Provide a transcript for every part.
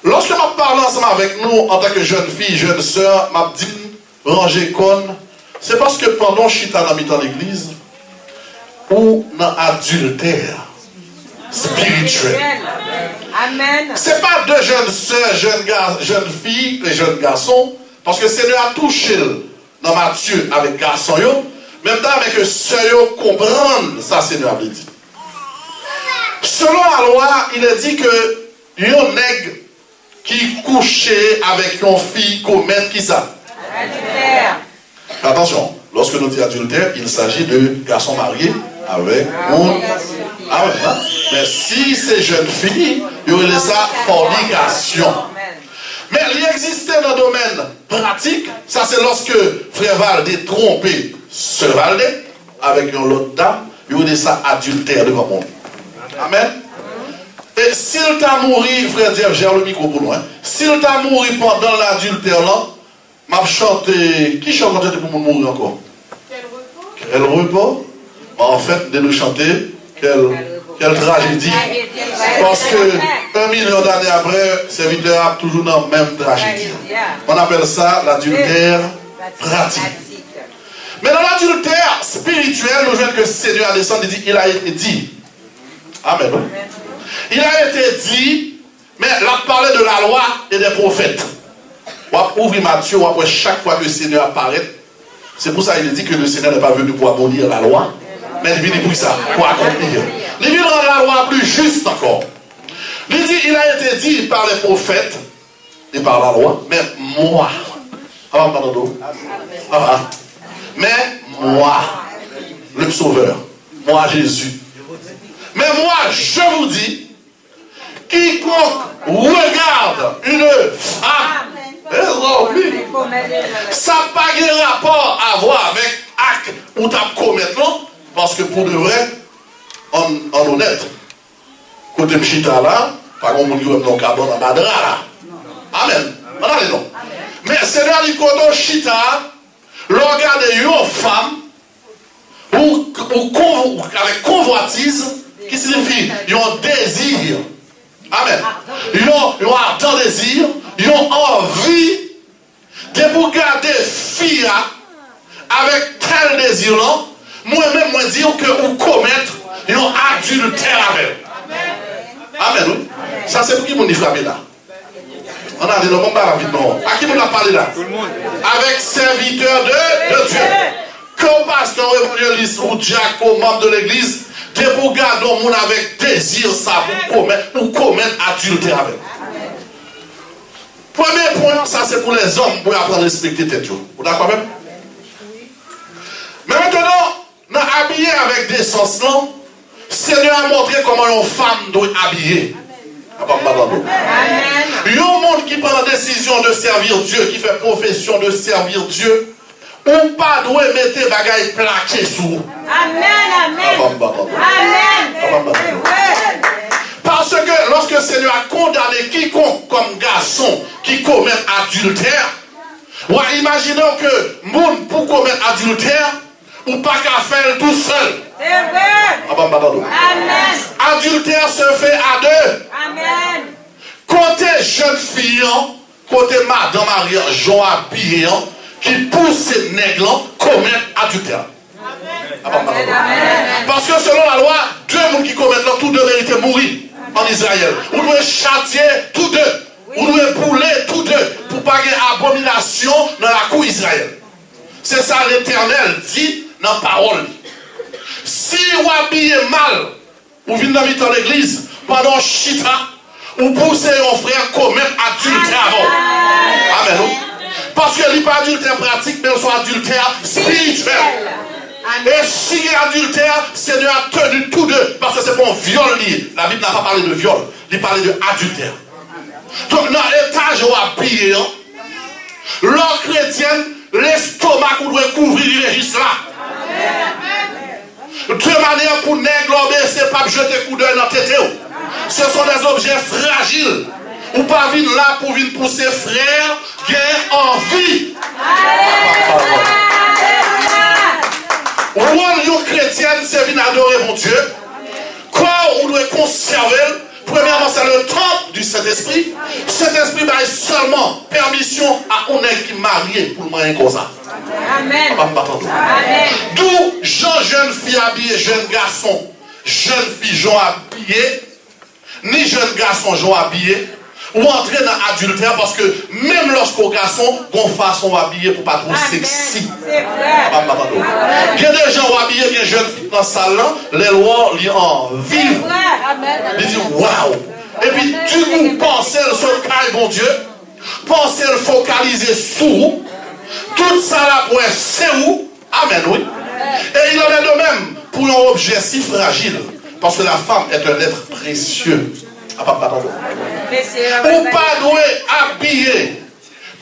Lorsque je parle ensemble avec nous, en tant que jeune fille, jeune sœur, m'a dit, ranger con, c'est parce que pendant chita dans mi-temps l'église, ou dans adultère spirituel. Amen. C'est pas deux jeunes sœurs, jeunes filles et jeunes garçons, parce que le Seigneur a touché dans Matthieu avec garçon, même temps avec sœur, comprendre ça, Seigneur a dit. Selon la loi, il est dit que un nègre qui couchait avec une fille commet qui ça? Adultère. Attention, lorsque nous disons adultère, il s'agit de garçons mariés avec une... Ah ouais, hein? Mais si c'est jeune fille, il y aurait ça fornication. Mais il existait dans le domaine pratique, ça c'est lorsque Frère Valdé trompé Sœur Valdé avec une autre dame, il y aurait ça adultère devant le monde. Amen. Et s'il t'a mouru, frère Dieu, j'ai le micro pour nous. Hein? S'il t'a mouru pendant l'adultère là, m'a chanté. Qui chante pour mourir encore? Quel repos? En fait, de nous chanter, quelle tragédie. Parce que 1 million d'années après, serviteur a toujours dans la même tragédie. On appelle ça l'adultère pratique. Mais dans l'adultère spirituel, nous voyons que le Seigneur a descendu et dit, il a été dit. Amen. Il a été dit, mais là, parler de la loi et des prophètes. On ouvre Matthieu, après chaque fois que le Seigneur apparaît, c'est pour ça qu'il dit que le Seigneur n'est pas venu pour abolir la loi, mais il est venu pour ça, pour accomplir. Il vient rendre la loi plus juste encore. Il dit, il a été dit par les prophètes et par la loi, mais moi, mais moi, le Sauveur, moi Jésus. Mais moi, je vous dis, quiconque regarde une femme, ça n'a pas de rapport à voir avec acte ou t'as commettre, non? Parce que pour de vrai, en honnête, côté Mchita là, pas comme on dit dans le cabane en Badra là. Amen. Non. Mais c'est là du côté Mchita, regarder une femme, ou avec convoitise, qui signifie ils ont désir. Amen. Ils ont ardent désir, ils ont envie de vous garder fille avec tel désir là. Moi-même, moi dire que vous commettre ils ont adultère avec. Amen. Oui. Ça c'est pour qui vous frappé là. On a dit non, on va vite non. À qui vous l'a parlé là? Tout le monde. Avec serviteur de Dieu. Comme pasteur évangéliste ou diacre, membre de l'église, de vous garder au monde avec désir ça pour commettre adultère avec. Premier point, ça c'est pour les hommes pour apprendre à respecter tête. Vous d'accord même? Mais maintenant, dans habiller avec des sens, non? Seigneur a montré comment une femme doit habiller. Amen. Il y a un monde qui prend la décision de servir Dieu, qui fait profession de servir Dieu. Ou pas doit mettre bagaille plaqué sous. Amen. Amen. Parce que lorsque le Seigneur a condamné quiconque comme garçon qui commet adultère, imaginons que monde pour commettre adultère, ou pas qu'à faire tout seul. Amen. Adultère se fait à deux. Amen. Côté jeune fille, côté madame Maria, Jean habillé, qui pousse ces nègres commettre adultère. Amen. Parce que selon la loi, deux gens qui commettent là, tous deux méritent mourir en Israël. Vous devez châtier tous deux. Vous devez brûler tous deux pour ne pas qu'il y ait abomination dans la cour d'Israël. C'est ça l'Éternel dit dans la parole. Si vous habillez mal, vous venez dans l'église, pendant chita, vous poussez un frère commettre adultère avant. Amen. Parce que il n'est pas adultère pratique, mais il soit adultère spirituel. Et si il y a adultère, Seigneur a tenu tous deux. Parce que c'est pour un viol lié. La Bible n'a pas parlé de viol, il parlait de adultère. Donc dans l'étage où habillé, l'or chrétienne, l'estomac vous doit couvrir les registres là. De manière pour néglober, c'est pas jeter coup d'œil dans tête. Ce sont des objets fragiles. Ou pas venir là pour venir pousser frères qui ont envie. Ou une chrétienne, c'est venir adorer mon Dieu. Quoi on doit conserver Premièrement, c'est le temple du Saint-Esprit. Saint-Esprit a seulement permission à un qui est marié pour le moyen comme ça. Amen. D'où jeune fille habillée, jeune garçon, jeune fille Jean habillé, ni jeune garçon Jean habillé, ou entrer dans l'adultère parce que même lorsqu'au garçon, on façon habillé pour pas trop sexy. C'est vrai. Il y a des gens habillés, il y a des jeunes filles dans la salle, les lois, ils en vivent. Ils disent waouh. Et puis, du coup, pensez sur le cas, bon Dieu, pensez le focaliser sur tout ça là pour être c'est où. Amen, oui. Et il en est de même pour un objet si fragile. Parce que la femme est un être précieux. Ou pas doué habillé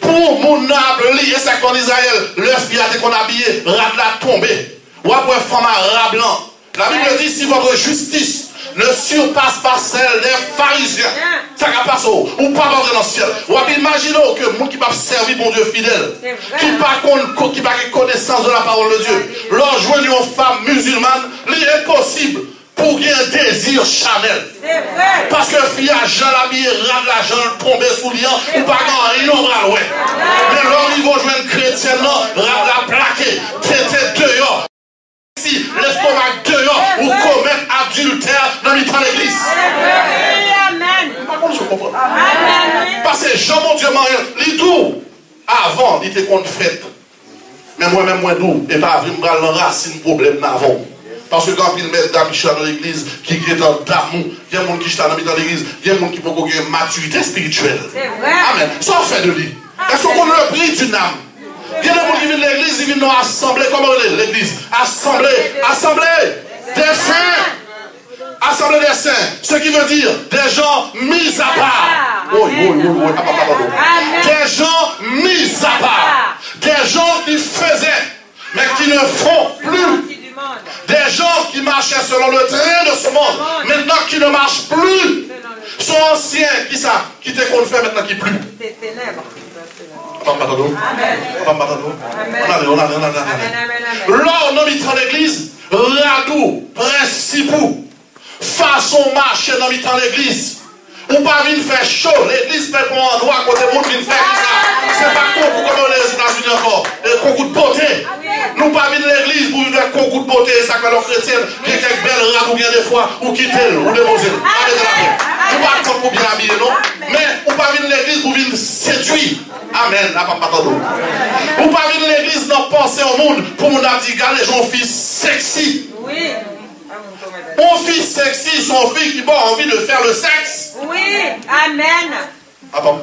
pour mon âme, et c'est qu'en Israël, le fiat qu'on habillé, rab la tombé. Ou après, femme à rab blanc. La Bible dit si votre justice ne surpasse pas celle des pharisiens, ça va passer ou pas rentrer dans le ciel. Ou après, imaginez que le monde qui va servir mon Dieu fidèle, qui n'a pas connaissance de la parole de Dieu, leur joindre une femme musulmane, il est possible pour qu'il y ait un désir charnel. Parce que fille à Jean l'habillé, rade la Jean tombé sous liant, ou pas grand rien, on va loin. Mais là, ils vont jouer un chrétien, non, rade la plaqué, t'étais dehors. Si l'estomac dehors, ou commettre adultère dans le temps de l'église. Amen. Par contre, je comprends. Parce que Jean, mon Dieu, il tout. Avant, il était contre fête. Mais moi-même, moi, d'où, et pas venir me racine problème d'avant. Parce que quand il met d'âme qui dans l'église, qui est dans d'amour, il y a des gens qui sont dans l'église, il y a des gens qui ont une maturité spirituelle. C'est vrai. Amen. Ça fait de lui. Est-ce qu'on connaît le prix d'une âme? Il y a des gens qui viennent de l'église, ils viennent dans l'assemblée. Comment l'église? Assemblée. Assemblée des saints. Assemblée des saints. Ce qui veut dire des gens mis à part. Des gens mis à part. Des gens qui faisaient, mais qui ne font plus. Des gens qui marchaient selon le train de ce monde, maintenant qui ne marchent plus, sont anciens, qui ça, qui te qu'on fait maintenant qui plus. Des ténèbres. Là, on a mis dans l'église, radou, principaux, façon marcher dans l'église. Ou pas venir faire chaud, l'église fait pour un endroit côté monde vient faire ça. C'est pas concours comme les États-Unis encore, concours de beauté. Nous pas venir l'église pour faire concours de beauté, ça que les chrétiens, qui ont quelques belles rames ou bien des fois, ou quitter, ou déposer. Ou pas comme pour bien habiller, non? Mais ou pas venir l'église pour venir séduire. Amen, la papa d'eau. Ou pas venir l'église dans penser au monde pour nous dire, les gens filles sexy. Oui. Mon fils sexy, son fils qui a envie de faire le sexe. Oui, amen. Amen.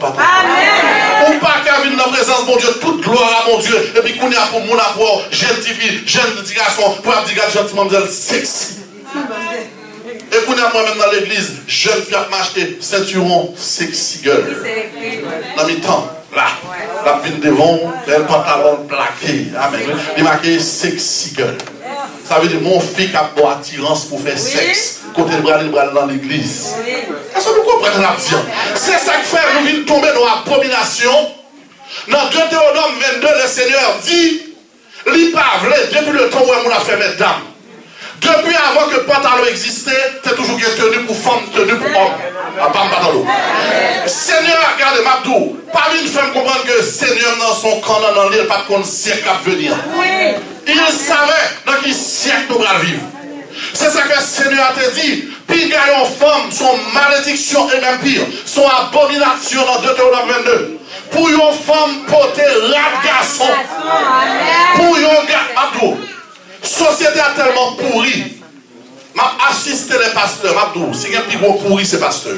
Ou pas qu'à venir dans la présence de mon Dieu, toute gloire à mon Dieu. Et puis qu'on est pour mon apport, jeune fille, jeune garçon, pour dire gentiment, sexy. Et qu'on est moi-même dans l'église, jeune fille à m'acheter ceinturon sexy girl. Dans mes temps, là, la pine devant, le pantalon plaqué. Amen. Il marqué sexy girl. Ça veut dire mon fils qui a pour attirance pour faire sexe. Côté le bras dans l'église. Est-ce que vous comprenez la vie? C'est ça qui fait nous venons tomber dans l'abomination. Dans Deutéronome 22, le Seigneur dit, depuis le temps où on a fait mesdames, depuis avant que le pantalon existait, c'est toujours tenu pour femme, tenu pour homme. Seigneur, regardez, Mabdou, pas une femme comprendre que le Seigneur dans son camp, dans l'île, pas qu'on siècle à venir. Il savait dans quel siècle nous allons vivre. C'est ça que le Seigneur a dit. Puis gagnons femmes, son malédiction et même pire, son abomination dans Deutéronome 22. Pour une femme porter rap garçon. Pour une gars, société a tellement pourri. M'a assisté les pasteurs, Mabdou. Si il y a un plus gros pourri, c'est pasteur.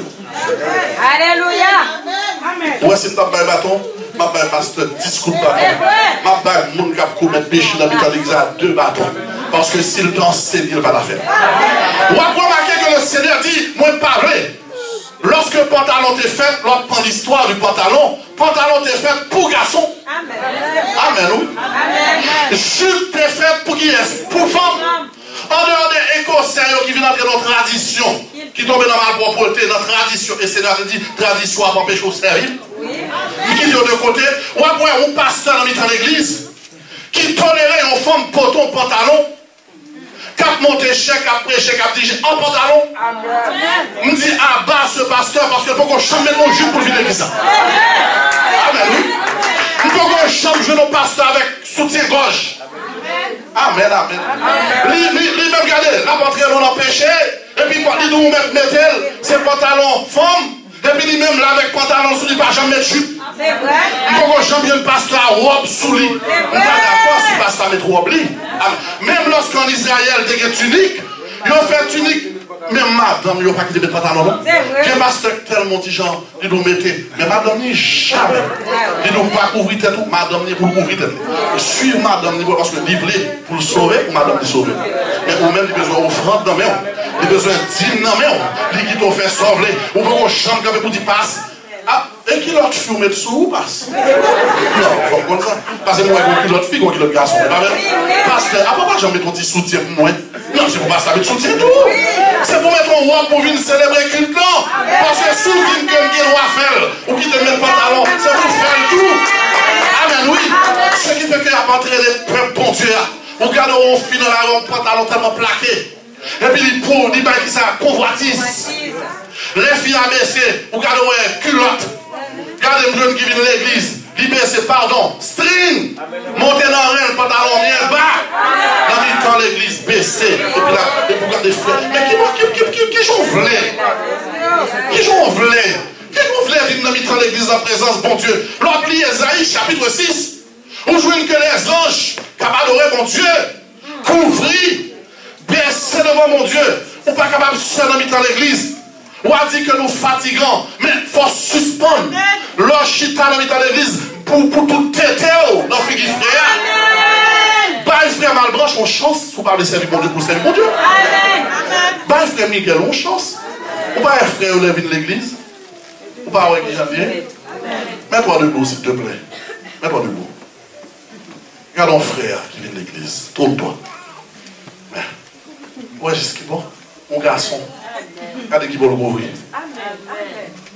Alléluia. Ouais, c'est un bâton. Ma belle pasteur, discours de bâton. Ma belle, mon cap commettre péché dans l'église à 2 bâtons. Parce que s'il t'enseigne, il va la faire. On va remarquer que le Seigneur dit, moi parler. Lorsque le pantalon t'est fait, l'autre prend l'histoire du pantalon t'est fait pour garçon. Amen. Amen, oui. Jupe t'est fait pour qui est? Pour femme. En dehors des Écossais qui viennent entrer dans la tradition, qui tombent dans ma propreté, dans la tradition, et le Seigneur dit, tradition à empêcher au service. Qui dit de côté, ou après un pasteur dans l'église, qui tolérait une femme poton pantalon, Cap monter chèque après chèque après chèque en pantalon. On dit à bas ce pasteur parce que faut qu'on chante nos jupes pour venir l'église. Amen, oui. Il faut qu'on chante nos pasteurs avec soutien-gorge. Amen, amen. Lui-même, regardez, la rentrée, on a péché. Et puis, il nous met ses pantalons femmes. Et puis, lui-même, là, avec pantalon sous lui, pas jamais mettre jupe. C'est vrai. Il faut qu'on chante bien le pasteur à robe sous lui. On n'est pas d'accord si le pasteur met robe lui. Même lorsqu'en Israël, il y a une tunique, ils ont fait tunique. Même madame, il n'y a pas quitté de pantalon, non? Que pasteur tellement de gens, ils nous mettaient. Mais madame, il jamais. Ils n'ont pas couvert tout. Madame, il pour couvrir tout. Suivre madame, parce que livrer pour le sauver, ou madame, il sauver. Mais ou même, il a besoin d'offrande dans main. Il a besoin d'île dans main. Il qui t'ont fait sauver. Ou pour chambre pour dire passe. Ah, et qui l'autre fille met sous ou passe? Non, il faut comme ça. Parce que moi, qui l'autre fille, qui l'autre garçon. Pasteur, après, pas jamais ton petit soutien pour moi. Non, c'est pour pas ça, mettre soutien tout. C'est pour mettre un roi pour venir célébrer culte, non. Parce que si vous venez comme qui doit faire, ou qui te met le pantalon, c'est pour faire tout. Amen, oui. Ce qui fait qu'il y a pas entraîné les peuples, bon Dieu. Vous regardez, on finit dans la pantalon tellement plaqué. Et puis, il pour, il qui ça, convoitise. Les filles abaissées, vous regardez, culotte. Regardez les jeunes qui viennent de l'église. Libérez, pardon, string, montez dans rien, le pantalon bien bas. Dans l'église baissée. Et puis là, vous regardez frères. Mais qui j'en voulais? Qui j'en voulais? Qui j'en voulait venir dans l'église en présence, bon Dieu? L'autre lit Esaïe, chapitre 6. Où jouez que les anges, capables d'adorer mon Dieu, couvrir, baisser devant mon Dieu, ou pas capable de se faire dans l'église. Ou a dit que nous fatigons, mais il faut suspendre l'ochita dans l'église pour tout têter dans le figure frère. Bah, le frère Malbranche, on chance pour parler de servir mon Dieu pour servir mon Dieu. Bah, le frère Miguel, on chance. Ou pas un frère lève de l'église. Ou pas avec qui janvier. Mets-toi debout, s'il te plaît. Mets-toi debout. Regarde un frère qui vient de l'église. Tourne-toi. Ouais, jusqu'à bon. Mon garçon. Regardez qui va le couvrir.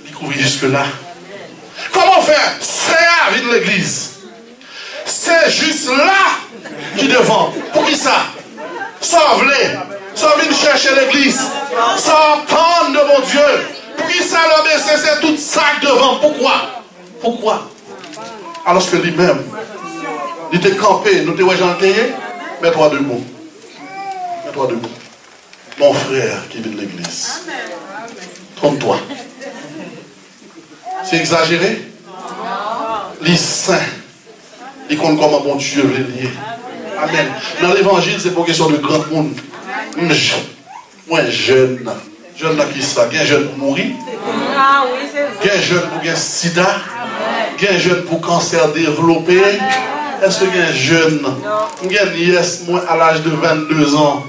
Il couvre jusque-là. Comment faire? C'est avec l'église. C'est juste là qui devant. Pour qui ça? Sauve-les. Sauve-les chercher l'église. Sauve-les de mon Dieu. Pour qui ça l'obéissance, c'est tout ça devant. Pourquoi? Pourquoi? Alors que lui-même, il était campé, nous t'es gentil. Mets-toi debout. Mets-toi debout. Mon frère qui vient de l'église. Trompe-toi. C'est exagéré? Les saints, ils comptent comme un bon Dieu les lier. Amen. Dans l'évangile, c'est pour question de grand monde. Moi, jeune. Jeune qui ça? Bien jeune pour mourir. Bien jeune pour un sida. Bien jeune pour cancer développé. Est-ce que bien jeune? Bien nièce, moi, à l'âge de 22 ans.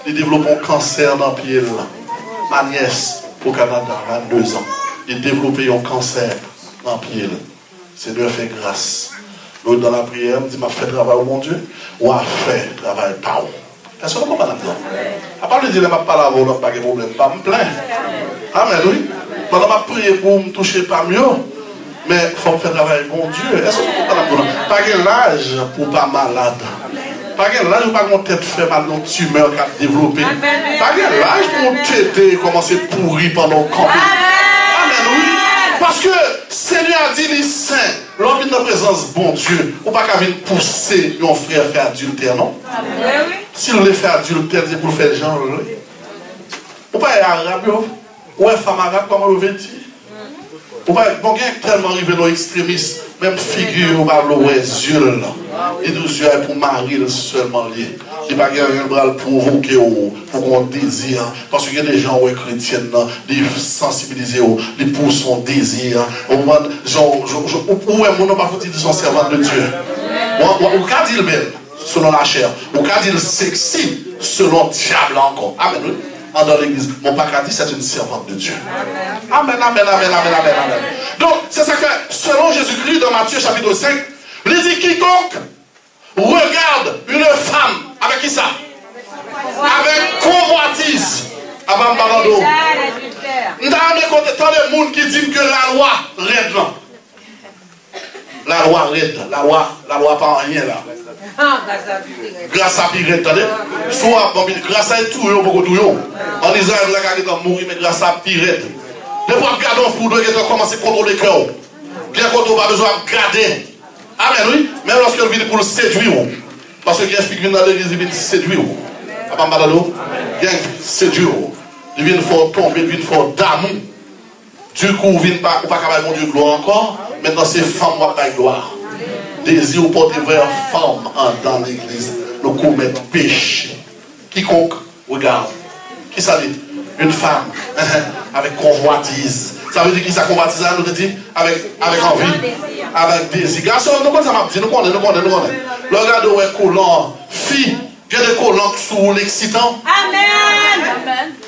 Ils développent un cancer dans le pied. Ma nièce, au Canada, 22 ans. Ils développent un cancer dans le pied. C'est Dieu fait grâce. L'autre dans la prière, me dit, m'a fait travail au mon Dieu, ou a fait travail par où? Est-ce que vous comprenez maintenant? À part le dire, m'a pas lavé, pas de problème, pas me plaindre. Amen, oui. Pendant ma prière pour me toucher pas mieux, mais il faut me faire travail bon Dieu. Est-ce que vous comprenez maintenant? Pas de l'âge pour pas malade. Pas de l'âge pour pas tête fait mal, non tumeur qui a développé. Pas de l'âge pour t'aider, commencer à pourrir pendant le camp. Amen, oui. Parce que Seigneur a dit les saints, l'homme vient dans la présence bon Dieu, ou pas qu'à venir pousser un frère faire adultère, non? Si vous voulez faire adultère, c'est pour faire genre. Ou pas arabe, ou un femme arabe, comment vous vêtir? Ou pas, bon, il y a tellement arrivé dans l'extrémisme, même figure, ou pas les yeux là. Et nous yeux pour marier seulement lié. Il n'y a pas un bras provoquer pour qu'on désire. Parce qu'il y a des gens chrétiens, ils sensibilisent, ils poussent son désir. Ou est mon nom pas foutu de son servant de Dieu. Ou qu'a dit le bel, selon la chair. Ou qu'a dit le sexy, selon le diable encore. Amen. Dans l'église, mon père a dit c'est une servante de Dieu. Amen, amen, amen, amen, amen, amen. Donc, c'est ça que, selon Jésus-Christ, dans Matthieu chapitre 5, il dit quiconque regarde une femme, avec qui ça? Avec convoitise. Avant de parler d'eau. Nous avons tant de monde qui dit que la loi règle. La loi raide, la loi pas rien là. Grâce à Pire, attendez. Soit, grâce à tout, beaucoup de tout. En Israël, la gars est mourir, mais grâce à Pire. Des fois, regardons le foudre, il a commencé à contrôler le cœur. Bien qu'on n'a pas besoin de garder. Amen, oui. Même lorsque il vient pour le séduire. Parce que quelqu'un qui vient dans l'église, il vient séduire. Papa Madalo, il vient séduire. Il vient faire tomber, il vient faire d'amour. Du coup, il vient pas capable de Dieu gloire encore. Maintenant, c'est femme qui a gloire. Désir ou porter vers femme dans l'église. Nous commettons péché. Quiconque, regarde. Qui ça dit? Une femme avec convoitise. Ça veut dire qui ça convoitise? Nous te dit avec envie. Avec désir. Garçon, nous connaissons ça m'a dit. Nous connaissons. Le regard ouais collant. Fille, il y a des collants sous l'excitant. Amen.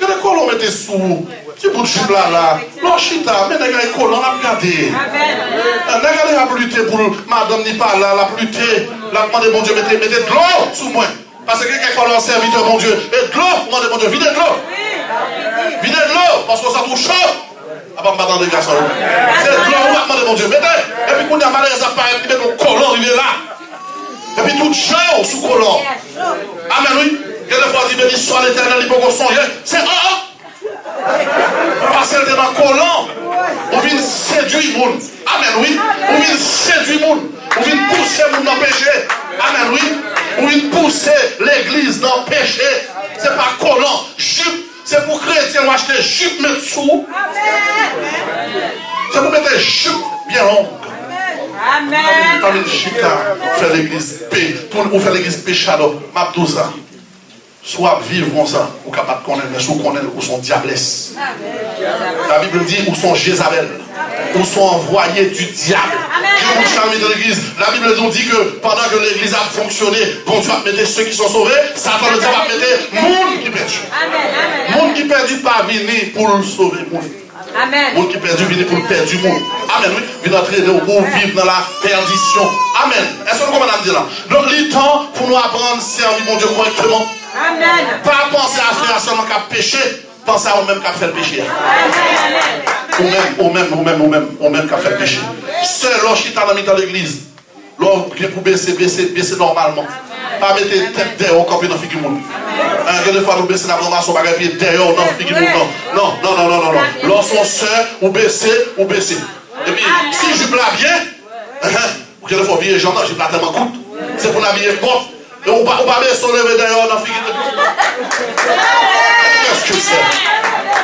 Il y a des collants mettez sous. Petit bout de jupe là. L'orchita, mais il y a des collants, on a regardé. Amen. La pluté pour madame n'est pas là, la pluté. La demande mon Dieu, mettez de l'eau sous moi. Parce que quelqu'un qui a un serviteur, mon Dieu, et de l'eau, demandez mon Dieu, videz de l'eau. Videz de l'eau, parce que ça touche chaud. Ah bah, madame des garçons. C'est de l'eau, on va demander mon Dieu, mettez. Et puis, quand il y a malheur, ça paraît, il met le collant, il est là. Et puis, tout chaud sous collant. Amen, oui. Il y a des fois, il dit, soit l'éternel, il peut qu'on songe. C'est parce qu'elle est dans le collant. On vient séduire le monde. Amen, oui. On vient séduire le monde. On vient pousser le monde dans le péché. Amen, oui. On vient pousser l'église dans le péché. C'est pas collant. Jupe. C'est pour chrétiens qui acheter jupe mettre sous. C'est pour mettre jupe bien longue. Amen. Amen. Chita, faire l'église paix. Pour faire l'église péchado. M'a tout ça. Soit vivre comme ça, ou capable de connaître, mais soit connaître où sont diablesses. La Bible dit où sont Jézabel, où sont envoyés du diable. Dieu vous charme de l'église. La Bible nous dit que pendant que l'église a fonctionné, bon Dieu va mettre ceux qui sont sauvés, Satan le diable va mettre le monde qui perdu. Le monde qui perdu pas venir pour le sauver. Le monde qui perdu venir pour le perdre du monde. Amen. Oui, venir entraîner pour vivre dans la perdition. Amen. Est-ce que vous comprenez dire là? Donc, il est temps pour nous apprendre à servir mon Dieu correctement. Amen. Pas penser à faire seulement qu'à pécher, penser à nous-mêmes qu'à faire le péché. Ou même qu'à faire le péché. Seul lorsqu'il est dans l'église, lorsqu'il pour baisser normalement. Pas mettre tête derrière comme dans le figure monde. Des fois, nous baissons la formation, pas mettre derrière dans le figure monde. Non. Lorsqu'on sœur, ou baisser. Et puis, si je plains bien, des fois, vieille gens, je plains tellement coûte. C'est pour l'habiller contre. Et on va baisser son lever derrière dans le figure.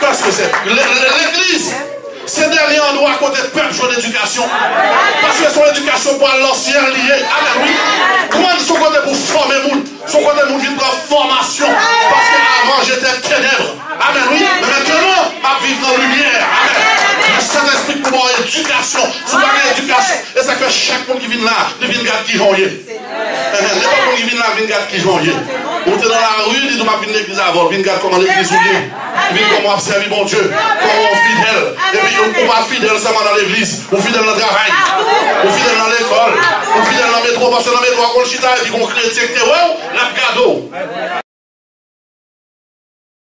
Qu'est-ce que c'est? L'église. Ces derniers endroits à côté de peuple sur l'éducation. Parce que son éducation pour l'ancien lié. Amen, oui. Prendre son côté pour former le monde. Son côté pour vivre en formation. Parce qu'avant j'étais ténèbres. Amen, oui. Mais maintenant, je vivre dans la lumière. Amen. Le Saint-Esprit pour avoir éducation. Sous la éducation. Et ça fait chaque monde qui vient là, il vient garder qui j'en ai. Les gens qui viennent là, ils viennent garder qui j'en ai. On est dans la rue, ils disent, on va venir l'église avant. Ils viennent garder comment l'église ouvre. Ils viennent comment observer mon Dieu. Comment on fidèle. Et puis, on va fidèle seulement dans l'église. On fidèle dans le travail. On fidèle dans l'école. On fidèle dans le métro. Parce que dans le métro, on chita et puis on chrétien, la cadeau.